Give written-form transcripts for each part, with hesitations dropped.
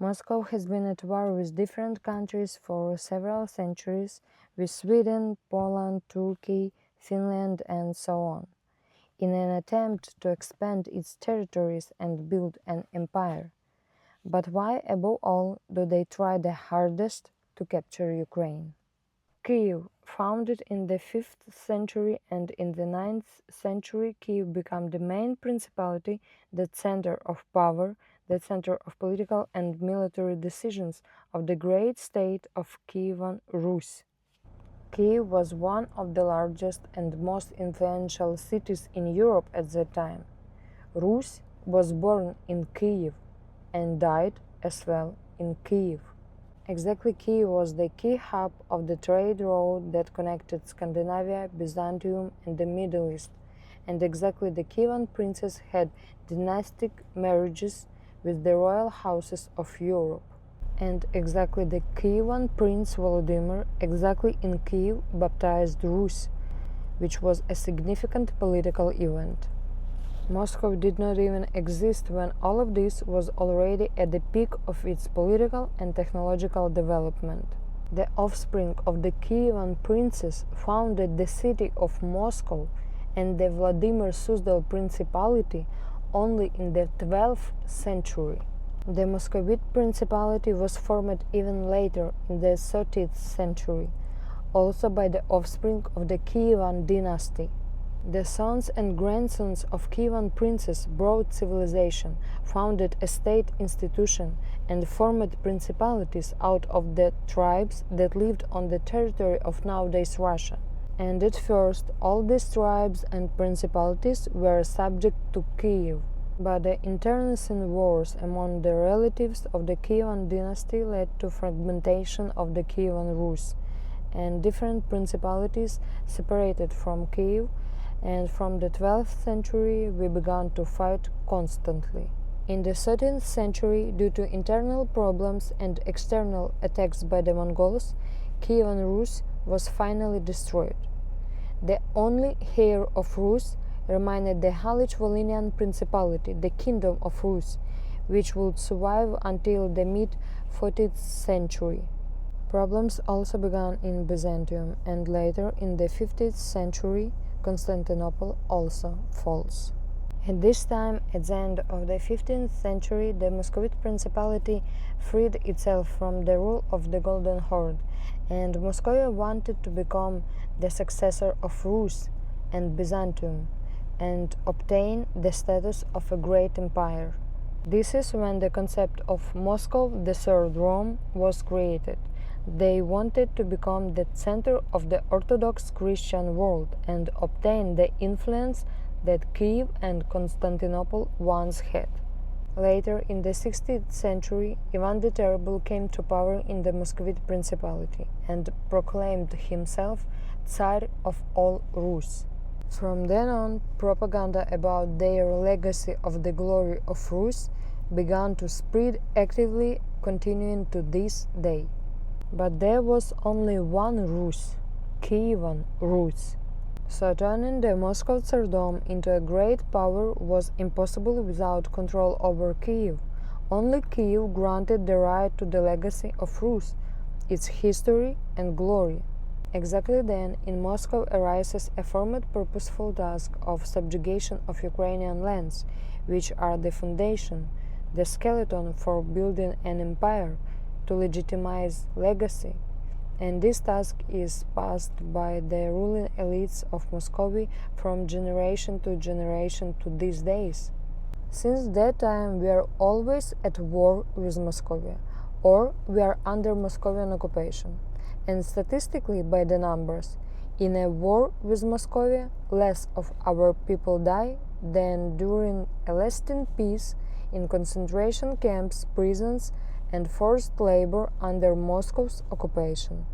Moscow has been at war with different countries for several centuries, with Sweden, Poland, Turkey, Finland, and so on, in an attempt to expand its territories and build an empire. But why, above all, do they try their hardest to capture Ukraine? Kyiv, founded in the 5th century and in the 9th century, Kyiv became the main principality, the center of power, the center of political and military decisions of the great state of Kyivan Rus. Kyiv was one of the largest and most influential cities in Europe at that time. Rus was born in Kyiv and died as well in Kyiv. Exactly, Kyiv was the key hub of the trade road that connected Scandinavia, Byzantium, and the Middle East, and exactly the Kyivan princes had dynastic marriages with the royal houses of Europe. And exactly the Kyivan prince Volodymyr, exactly in Kyiv, baptized Rus, which was a significant political event. Moscow did not even exist when all of this was already at the peak of its political and technological development. The offspring of the Kyivan princes founded the city of Moscow and the Vladimir Suzdal Principality only in the 12th century. The Muscovite Principality was formed even later, in the 13th century, also by the offspring of the Kyivan dynasty. The sons and grandsons of Kyivan princes brought civilization, founded a state institution, and formed principalities out of the tribes that lived on the territory of nowadays Russia. And at first, all these tribes and principalities were subject to Kyiv. But the internecine wars among the relatives of the Kyivan dynasty led to fragmentation of the Kyivan Rus, and different principalities separated from Kyiv, and from the 12th century we began to fight constantly. In the 13th century, due to internal problems and external attacks by the Mongols, Kyivan Rus was finally destroyed. The only heir of Rus remained the Halych-Volhynian Principality, the Kingdom of Rus, which would survive until the mid-14th century. Problems also began in Byzantium, and later in the 15th century Constantinople also falls. At this time, at the end of the 15th century, the Muscovite Principality freed itself from the rule of the Golden Horde, and Moscovia wanted to become the successor of Rus and Byzantium and obtain the status of a great empire. This is when the concept of Moscow, the Third Rome, was created. They wanted to become the center of the Orthodox Christian world and obtain the influence that Kyiv and Constantinople once had. Later, in the 16th century, Ivan the Terrible came to power in the Muscovite Principality and proclaimed himself Tsar of all Rus. From then on, propaganda about their legacy of the glory of Rus began to spread actively, continuing to this day. But there was only one Rus, Kyivan Rus. So turning the Moscow Tsardom into a great power was impossible without control over Kyiv. Only Kyiv granted the right to the legacy of Rus, its history and glory. Exactly then, in Moscow arises a formed purposeful task of subjugation of Ukrainian lands, which are the foundation, the skeleton for building an empire, to legitimize legacy, and this task is passed by the ruling elites of Muscovy from generation to generation to these days. Since that time we are always at war with Muscovy, or we are under Moscovian occupation, and statistically by the numbers, in a war with Muscovy, less of our people die than during a lasting peace in concentration camps, prisons, and forced labor under Moscow's occupation.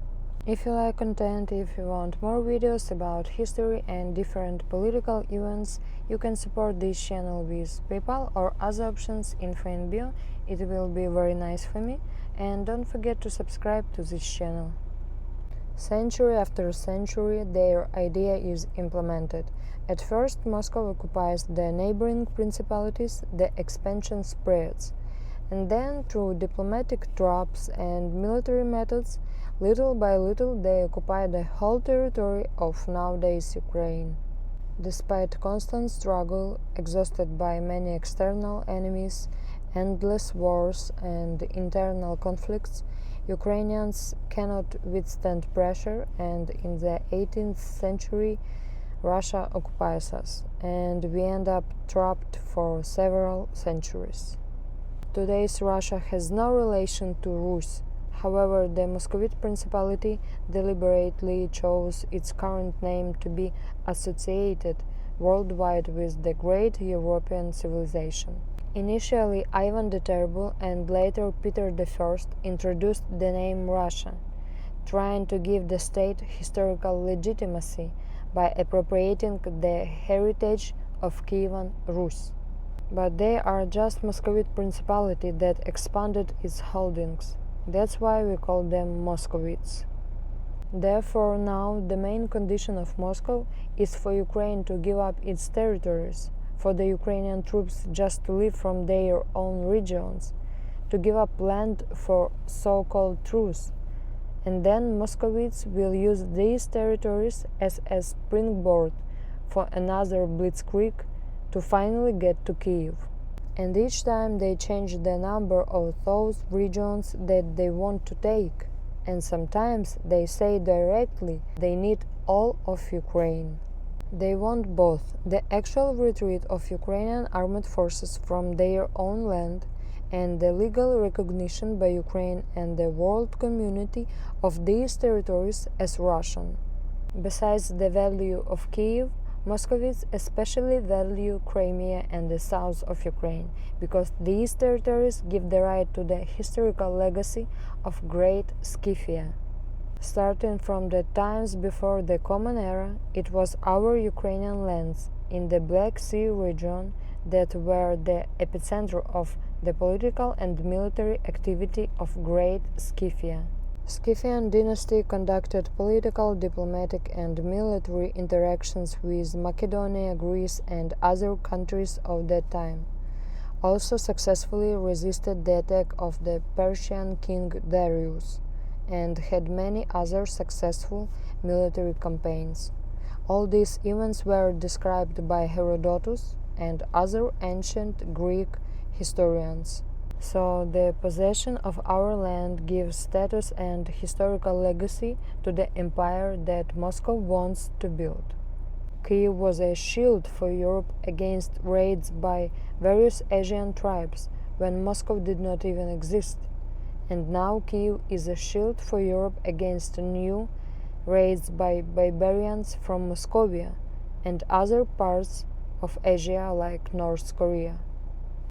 If you like content, if you want more videos about history and different political events, you can support this channel with PayPal or other options, info in bio. It will be very nice for me, and don't forget to subscribe to this channel. Century after century, their idea is implemented. At first, Moscow occupies the neighboring principalities, the expansion spreads. And then, through diplomatic traps and military methods, little by little they occupied the whole territory of nowadays Ukraine. Despite constant struggle, exhausted by many external enemies, endless wars, and internal conflicts, Ukrainians cannot withstand pressure, and in the 18th century, Russia occupies us, and we end up trapped for several centuries. Today's Russia has no relation to Rus. However, the Muscovite Principality deliberately chose its current name to be associated worldwide with the great European civilization. Initially, Ivan the Terrible and later Peter I introduced the name Russia, trying to give the state historical legitimacy by appropriating the heritage of Kyivan Rus. But they are just Muscovite Principality that expanded its holdings. That's why we call them Muscovites. Therefore, now the main condition of Moscow is for Ukraine to give up its territories, for the Ukrainian troops just to leave from their own regions, to give up land for so-called truce. And then Muscovites will use these territories as a springboard for another blitzkrieg to finally get to Kyiv. And each time they change the number of those regions that they want to take. And sometimes they say directly they need all of Ukraine. They want both the actual retreat of Ukrainian armed forces from their own land and the legal recognition by Ukraine and the world community of these territories as Russian. Besides the value of Kyiv, Muscovites especially value Crimea and the south of Ukraine, because these territories give the right to the historical legacy of Great Scythia. Starting from the times before the Common Era, it was our Ukrainian lands in the Black Sea region that were the epicenter of the political and military activity of Great Scythia. Scythian dynasty conducted political, diplomatic, and military interactions with Macedonia, Greece, and other countries of that time. Also successfully resisted the attack of the Persian king Darius, and had many other successful military campaigns. All these events were described by Herodotus and other ancient Greek historians. So the possession of our land gives status and historical legacy to the empire that Moscow wants to build. Kyiv was a shield for Europe against raids by various Asian tribes when Moscow did not even exist. And now Kyiv is a shield for Europe against new raids by barbarians from Moscovia and other parts of Asia like North Korea.